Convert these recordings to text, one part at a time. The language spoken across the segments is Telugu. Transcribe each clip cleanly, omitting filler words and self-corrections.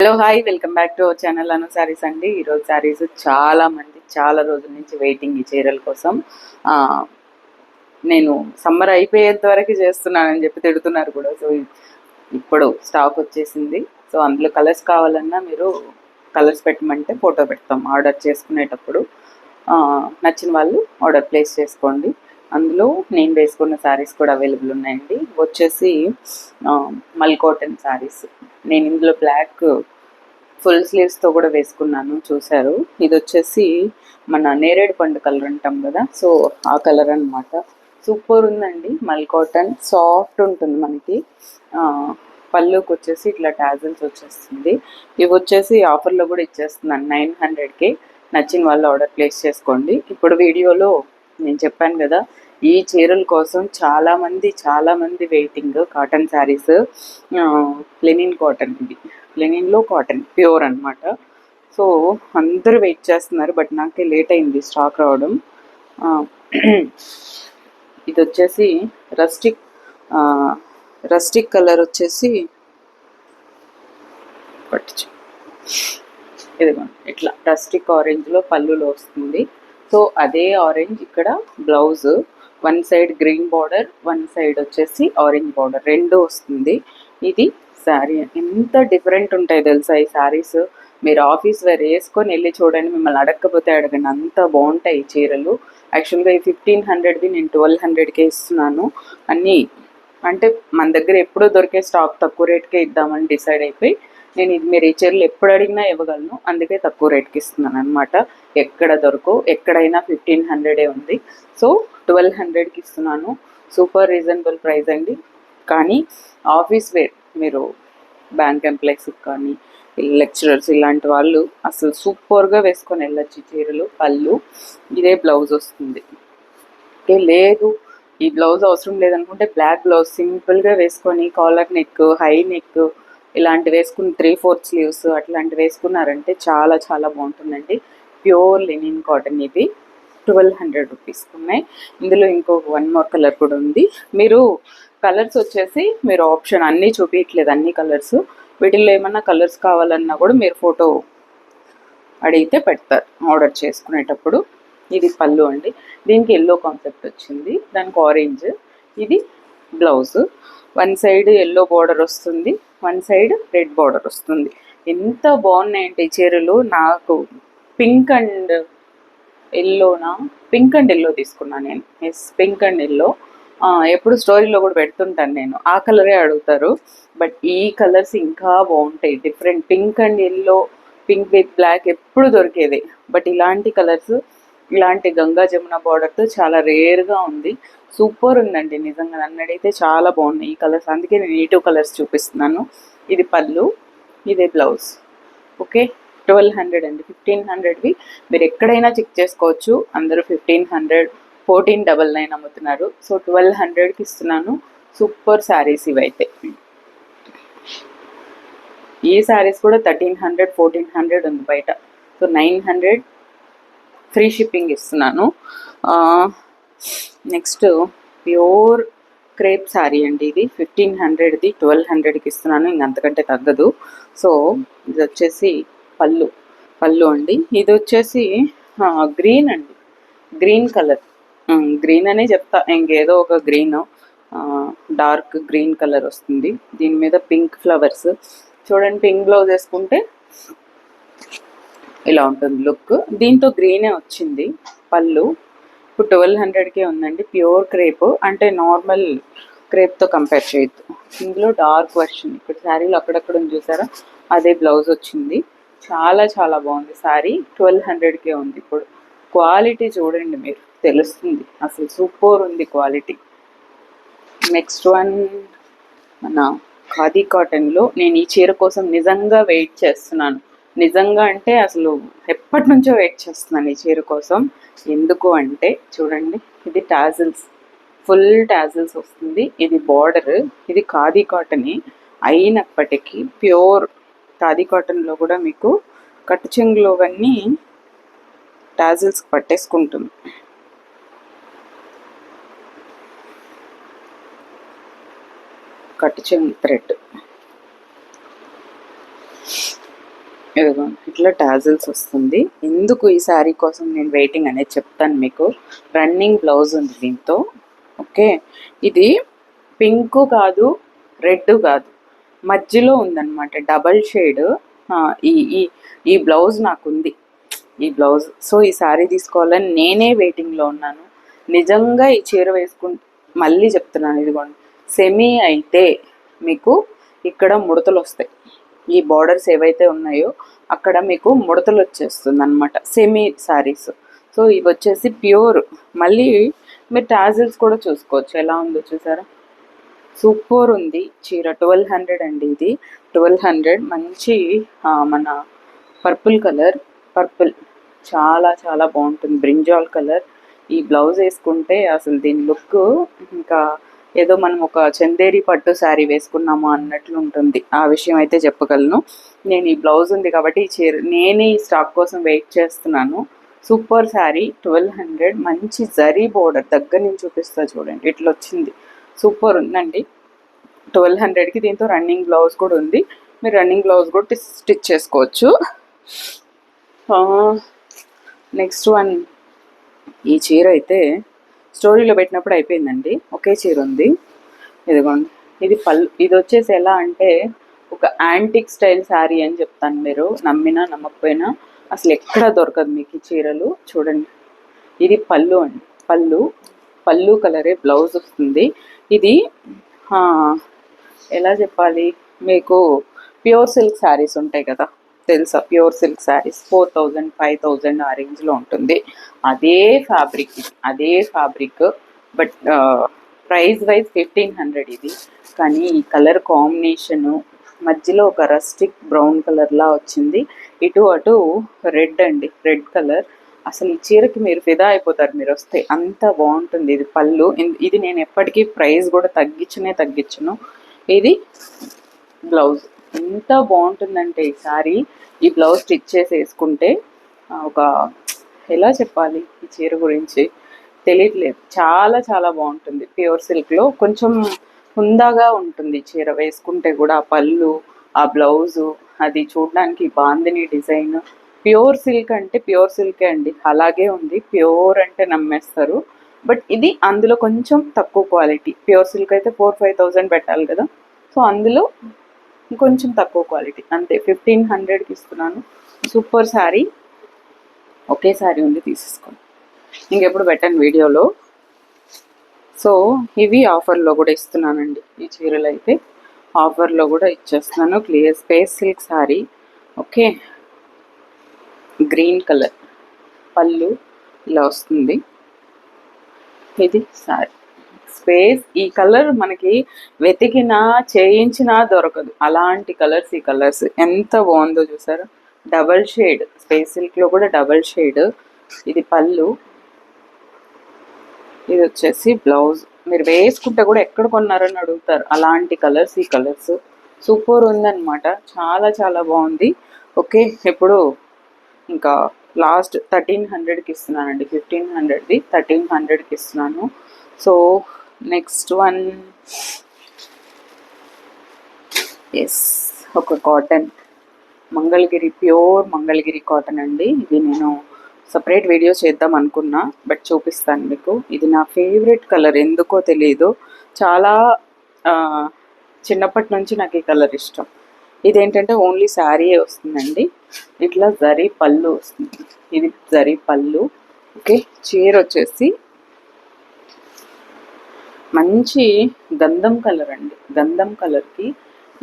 Hello hi, welcome back to our channel Anu sarees అండి. ఈరోజు శారీస్ చాలా మంది చాలా రోజుల నుంచి వెయిటింగ్ ఈ చీరల కోసం. నేను సమ్మర్ అయిపోయేంత వరకు చేస్తున్నానని చెప్పి తిడుతున్నారు కూడా. సో ఇప్పుడు స్టాక్ వచ్చేసింది. సో అందులో కలర్స్ కావాలన్నా మీరు కలర్స్ పెట్టమంటే ఫోటో పెడతాం ఆర్డర్ చేసుకునేటప్పుడు. నచ్చిన వాళ్ళు ఆర్డర్ ప్లేస్ చేసుకోండి. అందులో నేను వేసుకున్న శారీస్ కూడా అవైలబుల్ ఉన్నాయండి. వచ్చేసి మల్ కాటన్ శారీస్. నేను ఇందులో బ్లాక్ ఫుల్ స్లీవ్స్తో కూడా వేసుకున్నాను, చూశారు. ఇది వచ్చేసి మన నేరేడు పండు కలర్ అంటాం కదా, సో ఆ కలర్ అనమాట. సూపర్ ఉందండి. మల్ కాటన్ సాఫ్ట్ ఉంటుంది మనకి. పళ్ళుకి వచ్చేసి ఇట్లా టాజిల్స్ వచ్చేస్తుంది. ఇవి వచ్చేసి ఆఫర్లో కూడా ఇచ్చేస్తున్నాను 900కి. నచ్చిన వాళ్ళు ఆర్డర్ ప్లేస్ చేసుకోండి. ఇప్పుడు వీడియోలో నేను చెప్పాను కదా, ఈ చీరల కోసం చాలామంది waiting. Cotton saris, linen cotton, ఇది లెనిన్లో కాటన్ ప్యూర్ అనమాట. సో అందరూ వెయిట్ చేస్తున్నారు, బట్ నాకే లేట్ అయింది స్టాక్ రావడం. ఇది వచ్చేసి రస్టిక్ కలర్ వచ్చేసి పట్టించు, ఇదిగోండి ఇట్లా రస్టిక్ ఆరెంజ్లో పళ్ళులో వస్తుంది. సో అదే ఆరెంజ్ ఇక్కడ blouse. One side green border, one side వచ్చేసి ఆరెంజ్ బార్డర్, రెండు వస్తుంది. ఇది శారీ. ఎంత డిఫరెంట్ ఉంటాయి తెలుసా ఈ శారీస్. మీరు ఆఫీస్ వేర్ వేసుకొని వెళ్ళి చూడండి, మిమ్మల్ని అడగకపోతే అడగండి, అంత బాగుంటాయి చీరలు. యాక్చువల్గా ఈ 1500ది నేను 1200కే ఇస్తున్నాను. అన్నీ అంటే మన దగ్గర ఎప్పుడో దొరికే స్టాక్ తక్కువ రేట్కే ఇద్దామని డిసైడ్ అయిపోయి నేను ఇది మీరు ఈ చీరలు ఎప్పుడు అడిగినా ఇవ్వగలను, అందుకే తక్కువ రేట్కి ఇస్తున్నాను అనమాట. ఎక్కడ దొరకవు, ఎక్కడైనా 1500 ఉంది. సో 1200కి ఇస్తున్నాను. సూపర్ రీజనబుల్ ప్రైస్ అండి. కానీ ఆఫీస్ వేర్, మీరు బ్యాంక్ ఎంప్లాయీస్కి కానీ లెక్చరర్స్ ఇలాంటి వాళ్ళు అసలు సూపర్గా వేసుకొని వెళ్ళొచ్చు చీరలు. పళ్ళు ఇదే బ్లౌజ్ వస్తుంది. లేదు ఈ బ్లౌజ్ అవసరం లేదనుకుంటే బ్లాక్ బ్లౌజ్ సింపుల్గా వేసుకొని కాలర్ నెక్, హై నెక్ ఇలాంటివి వేసుకుని 3/4 స్లీవ్స్ అట్లాంటివి వేసుకున్నారంటే చాలా చాలా బాగుంటుందండి. Pure linen cotton. ఇవి 1200 రూపీస్ ఉన్నాయి. ఇందులో ఇంకో వన్ మోర్ కలర్ కూడా ఉంది. మీరు కలర్స్ వచ్చేసి మీరు ఆప్షన్ అన్నీ చూపించట్లేదు, అన్ని కలర్స్. వీటిల్లో ఏమన్నా కలర్స్ కావాలన్నా కూడా మీరు ఫోటో అడిగితే పెడతారు ఆర్డర్ చేసుకునేటప్పుడు. ఇది పళ్ళు అండి. దీనికి ఎల్లో కాన్సెప్ట్ వచ్చింది, దానికి ఆరెంజ్. ఇది blouse. One side yellow border వస్తుంది, వన్ సైడ్ రెడ్ బార్డర్ వస్తుంది. ఎంత బాగున్నాయంటే ఈ చీరలు. నాకు పింక్ అండ్ ఎల్లో తీసుకున్నాను నేను. Yes, pink and yellow. ఎప్పుడు స్టోరీలో కూడా పెడుతుంటాను నేను, ఆ కలరే అడుగుతారు. బట్ ఈ కలర్స్ ఇంకా బాగుంటాయి, different. Pink and yellow, pink with black ఎప్పుడు దొరికేదే. బట్ ఇలాంటి కలర్స్, ఇలాంటి గంగా జమున బార్డర్తో చాలా రేర్గా ఉంది. సూపర్ ఉందండి నిజంగా. నన్ను అడిగితే చాలా బాగున్నాయి ఈ కలర్స్, అందుకే నేను ఈ 2 కలర్స్ చూపిస్తున్నాను. ఇది పళ్ళు, ఇదే బ్లౌజ్. ఓకే, 1200 అండి. 1500వి మీరు ఎక్కడైనా చెక్ చేసుకోవచ్చు. అందరూ 1500, 1499 అమ్ముతున్నారు. సో 1200కి ఇస్తున్నాను. సూపర్ శారీస్ ఇవైతే. ఈ శారీస్ కూడా 1300, 1400 ఉంది బయట. సో 900 ఫ్రీ షిప్పింగ్ ఇస్తున్నాను. నెక్స్ట్ ప్యూర్ క్రేప్ శారీ అండి. ఇది 1500ది 1200కి ఇస్తున్నాను, ఇంకంతకంటే తగ్గదు. సో ఇది వచ్చేసి పళ్ళు అండి. ఇది వచ్చేసి గ్రీన్ అండి, గ్రీన్ కలర్. గ్రీన్ అనే చెప్తా, ఇంకేదో ఒక గ్రీన్, డార్క్ గ్రీన్ కలర్ వస్తుంది. దీని మీద పింక్ ఫ్లవర్స్ చూడండి. పింక్ బ్లౌజ్ వేసుకుంటే ఇలా ఉంటుంది లుక్. దీంతో గ్రీనే వచ్చింది పళ్ళు. ఇప్పుడు 1200కే ఉందండి. ప్యూర్ క్రేప్, అంటే నార్మల్ క్రేప్తో కంపేర్ చేయొద్దు. ఇందులో డార్క్ వర్షన్ ఇక్కడ శారీలో అక్కడక్కడ ఉంది చూసారా, అదే బ్లౌజ్ వచ్చింది. చాలా చాలా బాగుంది శారీ. 1200కే ఉంది. ఇప్పుడు క్వాలిటీ చూడండి, మీరు తెలుస్తుంది అసలు సూపర్ ఉంది క్వాలిటీ. నెక్స్ట్ వన్ మన ఖాదీ కాటన్లో. నేను ఈ చీర కోసం నిజంగా వెయిట్ చేస్తున్నాను. నిజంగా అంటే అసలు ఎప్పటి నుంచో వెయిట్ చేస్తున్నాను ఈ చీర కోసం. ఎందుకు అంటే చూడండి, ఇది టాజిల్స్, ఫుల్ టాజిల్స్ వస్తుంది. ఇది బార్డర్. ఇది ఖాదీ కాటనే అయినప్పటికీ ప్యూర్ ఖాదీ కాటన్లో కూడా మీకు కట్టు చెంగులో అన్నీ టాజిల్స్కి పట్టేసుకుంటుంది. కట్టు చెంగు థ్రెడ్. ఇదిగో ఇట్లా టాజిల్స్ వస్తుంది. ఎందుకు ఈ శారీ కోసం నేను వెయిటింగ్ అనేది చెప్తాను మీకు. రన్నింగ్ బ్లౌజ్ ఉంది దీంతో. ఓకే, ఇది పింక్ కాదు, రెడ్ కాదు, మధ్యలో ఉందన్నమాట, డబల్ షేడ్. ఈ ఈ ఈ బ్లౌజ్ నాకుంది, ఈ బ్లౌజ్. సో ఈ శారీ తీసుకోవాలని నేనే వెయిటింగ్లో ఉన్నాను. నిజంగా ఈ చీర వేసుకుంటే మళ్ళీ చెప్తున్నాను, ఇదిగోండి సెమీ అయితే మీకు ఇక్కడ ముడతలు వస్తాయి. ఈ బార్డర్స్ ఏవైతే ఉన్నాయో అక్కడ మీకు ముడతలు వచ్చేస్తుంది అనమాట సెమీ శారీస్. సో ఇవి వచ్చేసి ప్యూర్. మళ్ళీ మీరు టాజిల్స్ కూడా చూసుకోవచ్చు ఎలా ఉందో, చూసారా? సూపర్ ఉంది చీర. 1200 అండి ఇది, 1200. మంచి మన పర్పుల్ కలర్, పర్పుల్ చాలా చాలా బాగుంటుంది, బ్రింజాల్ కలర్. ఈ బ్లౌజ్ వేసుకుంటే అసలు దీని లుక్ ఇంకా ఏదో మనం ఒక చందేరి పట్టు శారీ వేసుకున్నాము అన్నట్లు ఉంటుంది. ఆ విషయం అయితే చెప్పగలను. నేను ఈ బ్లౌజ్ ఉంది కాబట్టి ఈ చీర నేనే ఈ స్టాక్ కోసం వెయిట్ చేస్తున్నాను. సూపర్ శారీ, 1200. మంచి జరీ బోర్డర్ దగ్గర నుంచి చూపిస్తా చూడండి, ఇట్లా వచ్చింది. సూపర్ ఉందండి. 1200కి దీంతో రన్నింగ్ బ్లౌజ్ కూడా ఉంది. మీరు రన్నింగ్ బ్లౌజ్ కూడా స్టిచ్ చేసుకోవచ్చు. నెక్స్ట్ వన్, ఈ చీర అయితే స్టోరీలో పెట్టినప్పుడు అయిపోయిందండి. ఒకే చీర ఉంది, ఇదిగోండి. ఇది పళ్ళు. ఇది వచ్చేసి ఎలా అంటే ఒక యాంటిక్ స్టైల్ శారీ అని చెప్తాను, మీరు నమ్మినా నమ్మకపోయినా. అసలు ఎక్కడ దొరకదు మీకు ఈ చీరలు. చూడండి, ఇది పళ్ళు అండి, పళ్ళు కలరే బ్లౌజ్ వస్తుంది. ఇది ఎలా చెప్పాలి మీకు, ప్యూర్ సిల్క్ శారీస్ ఉంటాయి కదా, తెలుసా? ప్యూర్ సిల్క్ శారీస్ 4000 5000 ఆ రేంజ్లో ఉంటుంది. అదే ఫ్యాబ్రిక్ బట్ ప్రైస్ వైజ్ 1500 ఇది. కానీ ఈ కలర్ కాంబినేషను మధ్యలో ఒక రస్టిక్ బ్రౌన్ కలర్లా వచ్చింది, ఇటు అటు రెడ్ అండి, రెడ్ కలర్. అసలు ఈ చీరకి మీరు ఫిదా అయిపోతారు మీరు వస్తే, అంత బాగుంటుంది. ఇది పళ్ళు. ఇది నేను ఎప్పటికీ ప్రైస్ కూడా తగ్గించను. ఇది బ్లౌజ్. ఎంత బాగుంటుందంటే ఈ సారీ, ఈ బ్లౌజ్ స్టిచ్ చేసి వేసుకుంటే ఒక ఎలా చెప్పాలి ఈ చీర గురించి తెలియట్లేదు, చాలా చాలా బాగుంటుంది. ప్యూర్ సిల్క్లో కొంచెం హుందాగా ఉంటుంది చీర వేసుకుంటే కూడా. ఆ పళ్ళు, ఆ బ్లౌజు, అది చూడడానికి బాందిని డిజైన్. ప్యూర్ సిల్క్ అంటే ప్యూర్ సిల్కే అండి, అలాగే ఉంది. ప్యూర్ అంటే నమ్మేస్తారు. బట్ ఇది అందులో కొంచెం తక్కువ క్వాలిటీ. ప్యూర్ సిల్క్ అయితే 4-5,000 పెట్టాలి కదా, సో అందులో కొంచెం తక్కువ క్వాలిటీ అంతే. 1500కి ఇస్తున్నాను. సూపర్ శారీ. ఒకే శారీ ఉంది, తీసేసుకోండి. ఇంకెప్పుడు పెట్టండి వీడియోలో. సో ఇవి ఆఫర్లో కూడా ఇస్తున్నానండి. ఈ చీరలు అయితే ఆఫర్లో కూడా ఇచ్చేస్తున్నాను. Clear space silk sari. Okay, green colour పళ్ళు ఇలా వస్తుంది. ఇది శారీ స్పేస్. ఈ కలర్ మనకి వెతికినా చేయించినా దొరకదు, అలాంటి కలర్స్. ఈ కలర్స్ ఎంత బాగుందో చూసారా? డబల్ షేడ్, స్పేస్ సిల్క్లో కూడా డబల్ షేడ్. ఇది పళ్ళు, ఇది వచ్చేసి బ్లౌజ్. మీరు వేసుకుంటే కూడా ఎక్కడ కొన్నారని అడుగుతారు, అలాంటి కలర్స్ ఈ కలర్స్. సూపర్ ఉందన్నమాట, చాలా చాలా బాగుంది. ఓకే, ఇప్పుడు ఇంకా లాస్ట్ 1300కి ఇస్తున్నానండి. 1500ది 1300కి ఇస్తున్నాను. సో నెక్స్ట్ వన్, ఎస్, ఒక cotton Mangalagiri, pure Mangalagiri cotton అండి. ఇది నేను సపరేట్ వీడియో చేద్దాం అనుకున్నా, బట్ చూపిస్తాను మీకు. ఇది నా ఫేవరెట్ కలర్, ఎందుకో తెలియదు. చాలా చిన్నప్పటి నుంచి నాకు ఈ కలర్ ఇష్టం. ఇదేంటంటే ఓన్లీ శారీయే వస్తుందండి, ఇట్లా జరీ పళ్ళు వస్తుంది. ఇది జరీ పళ్ళు. ఓకే, చీర వచ్చేసి మంచి గంధం కలర్ అండి. గంధం కలర్కి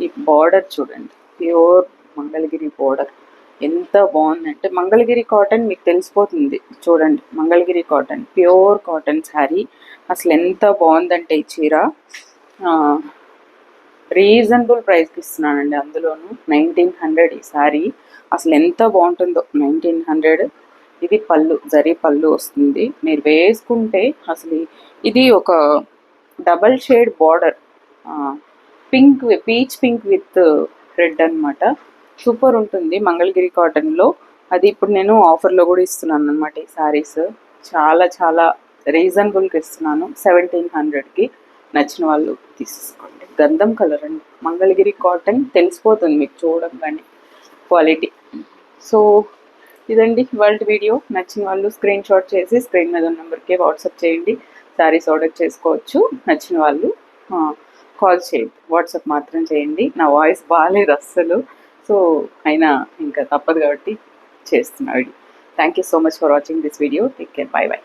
ఈ బార్డర్ చూడండి, ప్యూర్ మంగళగిరి బార్డర్. ఎంత బాగుందంటే మంగళగిరి కాటన్ మీకు తెలిసిపోతుంది చూడండి. Mangalagiri cotton, pure cotton sari. అసలు ఎంత బాగుందంటే ఈ చీర రీజనబుల్ ప్రైస్కి ఇస్తున్నానండి. అందులోనూ 1900 ఈ శారీ. అసలు ఎంత బాగుంటుందో, 1900. ఇది పళ్ళు, జరీ పళ్ళు వస్తుంది. మీరు వేసుకుంటే అసలు ఇది ఒక double shade border, pink, peach pink with red అనమాట. సూపర్ ఉంటుంది మంగళగిరి కాటన్లో. అది ఇప్పుడు నేను ఆఫర్లో కూడా ఇస్తున్నాను అనమాట. ఈ శారీస్ చాలా చాలా రీజనబుల్కి ఇస్తున్నాను, 1700కి. నచ్చిన వాళ్ళు తీసుకోండి. గంధం కలర్ అండి, మంగళగిరి కాటన్ తెలిసిపోతుంది మీకు చూడంగానే. క్వాలిటీ. సో ఇదండి ఇవాళ వీడియో. నచ్చిన వాళ్ళు స్క్రీన్ షాట్ చేసి స్క్రీన్ మీద ఉన్న నెంబర్కి వాట్సాప్ చేయండి. శారీస్ ఆర్డర్ చేసుకోవచ్చు. నచ్చిన వాళ్ళు కాల్ చేయండి, వాట్సాప్ మాత్రం చేయండి. నా వాయిస్ బాగాలేదు అస్సలు, సో అయినా ఇంకా తప్పదు కాబట్టి చేస్తున్నాడు. Thank you so much for watching this video. Take care, by by.